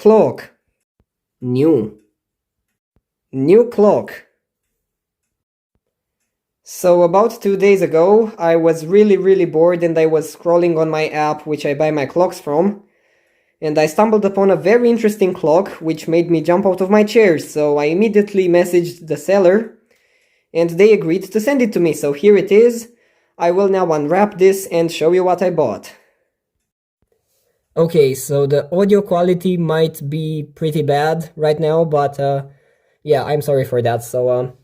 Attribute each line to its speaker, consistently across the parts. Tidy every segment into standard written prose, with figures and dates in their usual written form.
Speaker 1: Clock. New. New clock. So about 2 days ago, I was really bored and I was scrolling on my app which I buy my clocks from, and I stumbled upon a very interesting clock which made me jump out of my chair, so I immediately messaged the seller and they agreed to send it to me, so here it is. I will now unwrap this and show you what I bought. Okay, so the audio quality might be pretty bad right now, but yeah, I'm sorry for that. So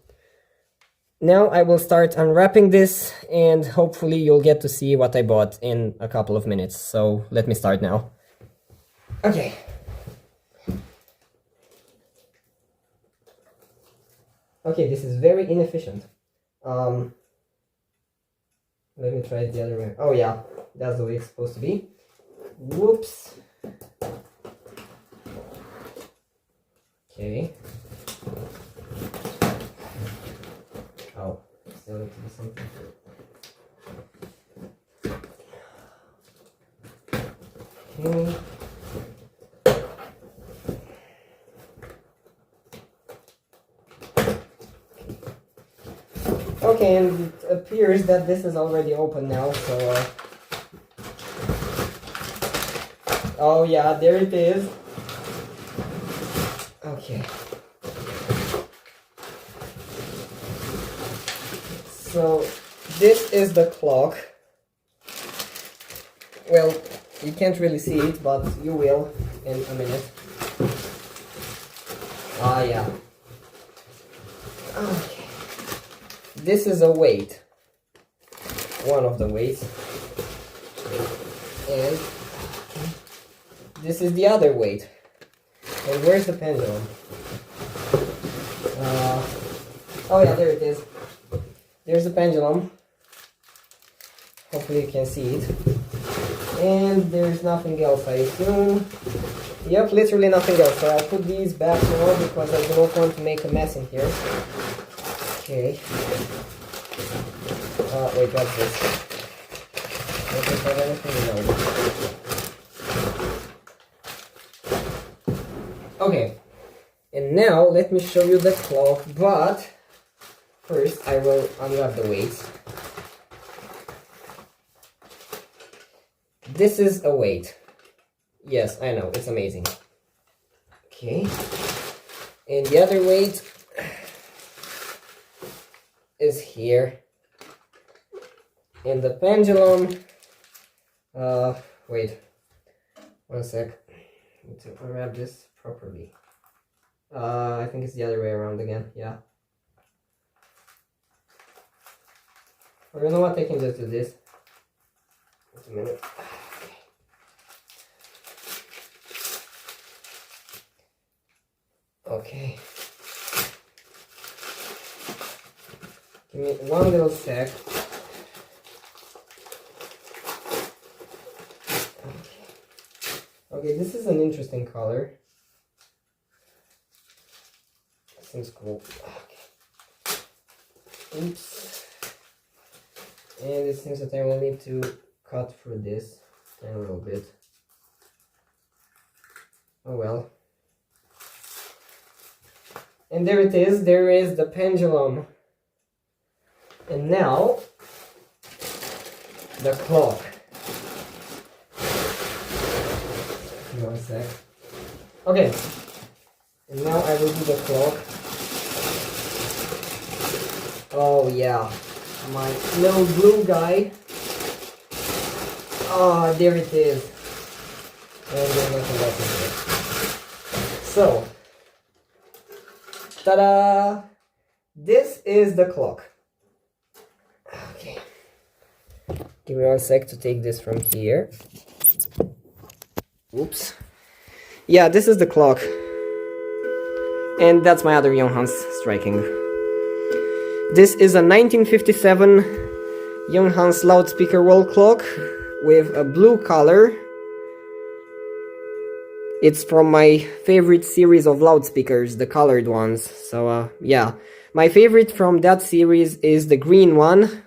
Speaker 1: now I will start unwrapping this and hopefully you'll get to see what I bought in a couple of minutes. So let me start now. Okay. Okay, this is very inefficient. Let me try it the other way. Oh yeah, that's the way it's supposed to be. Whoops. Okay. Oh, still need to do something. Okay. Okay, and it appears that this is already open now, so oh yeah, there it is. Okay. So this is the clock. Well, you can't really see it, but you will in a minute. Ah, yeah. Okay. This is a weight. One of the weights. And this is the other weight. And where's the pendulum? Oh yeah, there it is. There's the pendulum. Hopefully you can see it. And there's nothing else, I assume. Yep, literally nothing else. So I'll put these back now because I do not want to make a mess in here. Okay. Wait, what's this? Does it have anything? No. Okay. And now let me show you the clock, but first I will unwrap the weights. This is a weight. Yes, I know, it's amazing. Okay. And the other weight is here. And the pendulum, wait, one sec. I need to unwrap this properly. I think it's the other way around again, yeah. Or you know what, I can just do this. Wait a minute. Okay. Give me one little sec. Okay, this is an interesting color. Seems cool. Okay. Oops. And it seems that I will need to cut through this a little bit. Oh well. And there it is. There is the pendulum. And now the clock. One sec. Okay. And now I will do the clock. Oh yeah. My little blue guy. Ah, there it is. And there's nothing else in here. So, ta-da! This is the clock. Okay. Give me one sec to take this from here. Oops. Yeah, this is the clock. And that's my other Junghans striking. This is a 1957 Junghans loudspeaker wall clock with a blue color. It's from my favorite series of loudspeakers, the colored ones. So yeah, my favorite from that series is the green one.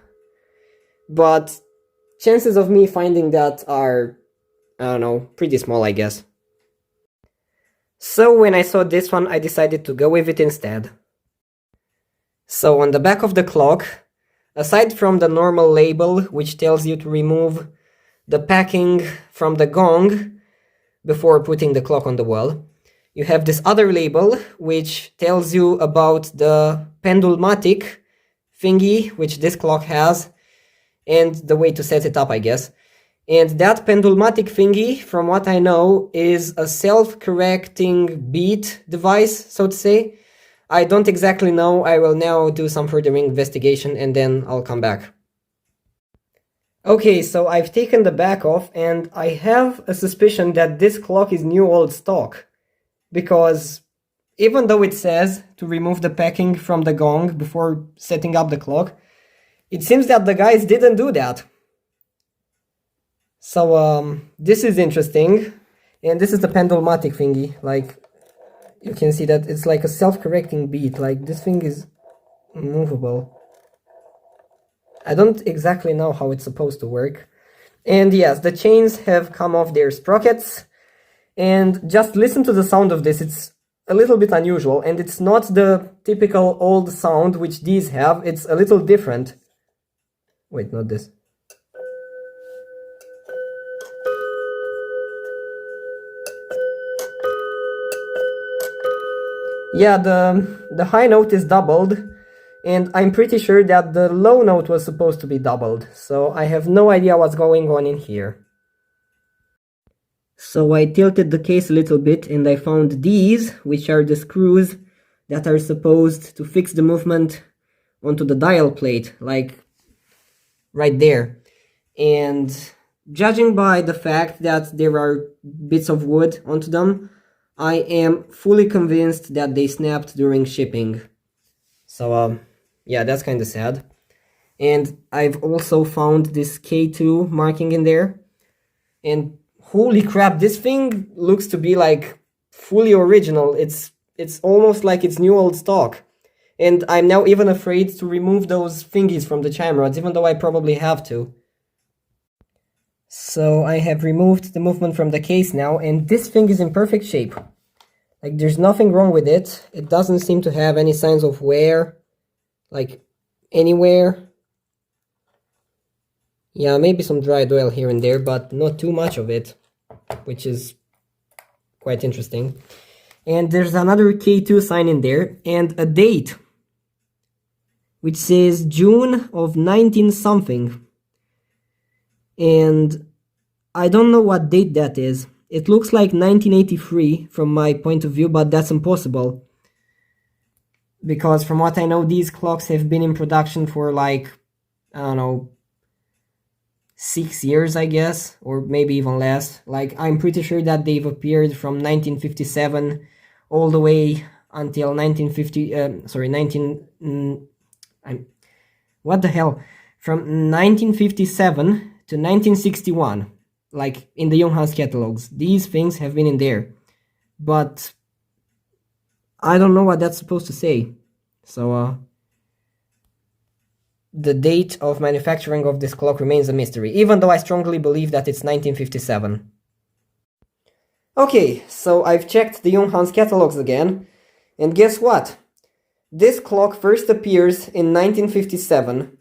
Speaker 1: But chances of me finding that are, I don't know, pretty small, I guess. So when I saw this one, I decided to go with it instead. So on the back of the clock, aside from the normal label, which tells you to remove the packing from the gong before putting the clock on the wall, you have this other label, which tells you about the pendulmatic thingy, which this clock has, and the way to set it up, I guess. And that pendulmatic thingy, from what I know, is a self-correcting beat device, so to say. I don't exactly know. I will now do some further investigation and then I'll come back. Okay, so I've taken the back off and I have a suspicion that this clock is new old stock. Because even though it says to remove the packing from the gong before setting up the clock, it seems that the guys didn't do that. So this is interesting, and this is the pendulmatic thingy. Like, you can see that it's like a self-correcting beat. Like, this thing is movable. I don't exactly know how it's supposed to work. And yes, the chains have come off their sprockets, and just listen to the sound of this. It's a little bit unusual, and it's not the typical old sound which these have. It's a little different. Wait, not this. Yeah, the high note is doubled, and I'm pretty sure that the low note was supposed to be doubled, so I have no idea what's going on in here. So I tilted the case a little bit and I found these, which are the screws that are supposed to fix the movement onto the dial plate, like right there. And judging by the fact that there are bits of wood onto them, I am fully convinced that they snapped during shipping. So yeah, that's kind of sad. And I've also found this K2 marking in there. And holy crap, this thing looks to be like fully original. It's almost like it's new old stock. And I'm now even afraid to remove those thingies from the chime rods, even though I probably have to. So I have removed the movement from the case now, and this thing is in perfect shape. Like, there's nothing wrong with it. It doesn't seem to have any signs of wear, like, anywhere. Yeah, maybe some dried oil here and there, but not too much of it, which is quite interesting. And there's another K2 sign in there, and a date, which says June of 19-something. And I don't know what date that is. It looks like 1983 from my point of view, but that's impossible. Because from what I know, these clocks have been in production for like, I don't know, 6 years, I guess, or maybe even less. Like, I'm pretty sure that they've appeared from 1957 all the way until 1950, what the hell? From 1957 to 1961, like in the Junghans catalogs. These things have been in there, but I don't know what that's supposed to say. So, the date of manufacturing of this clock remains a mystery, even though I strongly believe that it's 1957. Okay, so I've checked the Junghans catalogs again, and guess what? This clock first appears in 1957,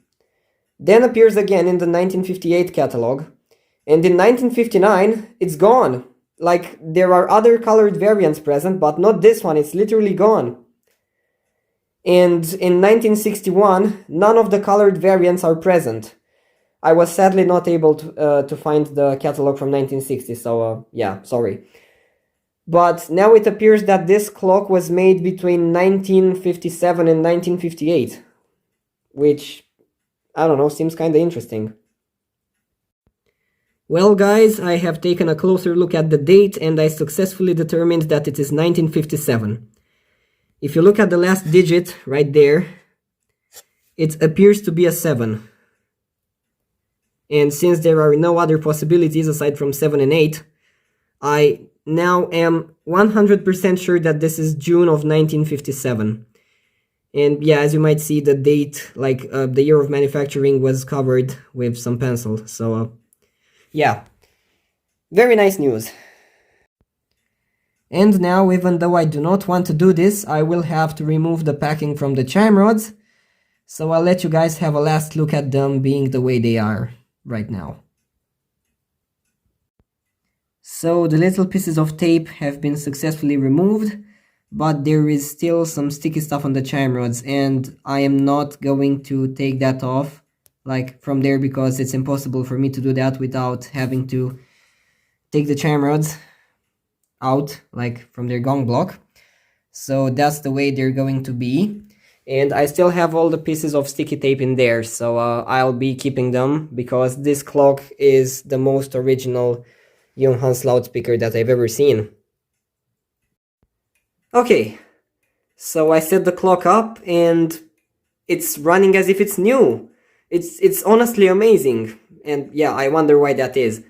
Speaker 1: then appears again in the 1958 catalog, and in 1959, it's gone. Like, there are other colored variants present, but not this one, it's literally gone. And in 1961, none of the colored variants are present. I was sadly not able to find the catalog from 1960, so yeah, sorry. But now it appears that this clock was made between 1957 and 1958, which, I don't know, seems kinda interesting. Well guys, I have taken a closer look at the date and I successfully determined that it is 1957. If you look at the last digit right there, it appears to be a 7. And since there are no other possibilities aside from 7 and 8, I now am 100% sure that this is June of 1957. And yeah, as you might see, the date, like the year of manufacturing was covered with some pencil. So yeah, very nice news. And now, even though I do not want to do this, I will have to remove the packing from the chime rods. So I'll let you guys have a last look at them being the way they are right now. So the little pieces of tape have been successfully removed, but there is still some sticky stuff on the chime rods, and I am not going to take that off like from there because it's impossible for me to do that without having to take the chime rods out like from their gong block. So that's the way they're going to be. And I still have all the pieces of sticky tape in there, so I'll be keeping them because this clock is the most original Junghans loudspeaker that I've ever seen. Okay, so I set the clock up and it's running as if it's new. It's honestly amazing, and yeah, I wonder why that is.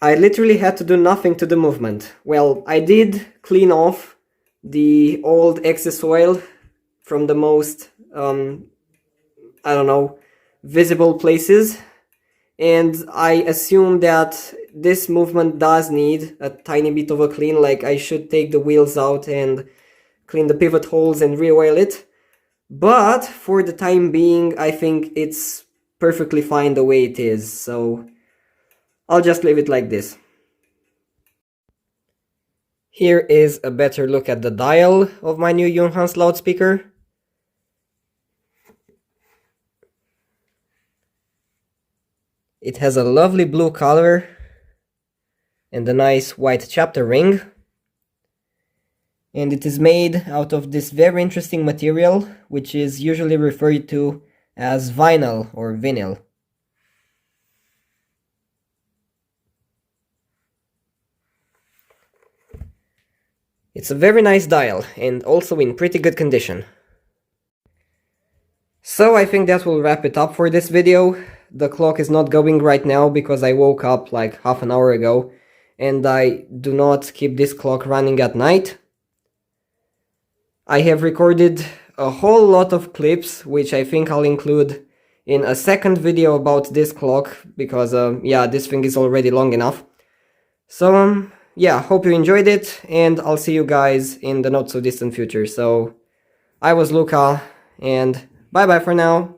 Speaker 1: I literally had to do nothing to the movement. Well, I did clean off the old excess oil from the most, I don't know, visible places, and I assume that this movement does need a tiny bit of a clean, like I should take the wheels out and clean the pivot holes and re-oil it. But for the time being, I think it's perfectly fine the way it is, so I'll just leave it like this. Here is a better look at the dial of my new Junghans loudspeaker. It has a lovely blue color and a nice white chapter ring. And it is made out of this very interesting material, which is usually referred to as vinyl or vinyl. It's a very nice dial and also in pretty good condition. So I think that will wrap it up for this video. The clock is not going right now because I woke up like half an hour ago and I do not keep this clock running at night. I have recorded a whole lot of clips, which I think I'll include in a second video about this clock, because yeah, this thing is already long enough. So yeah, hope you enjoyed it, and I'll see you guys in the not so distant future. So I was Luca, and bye bye for now.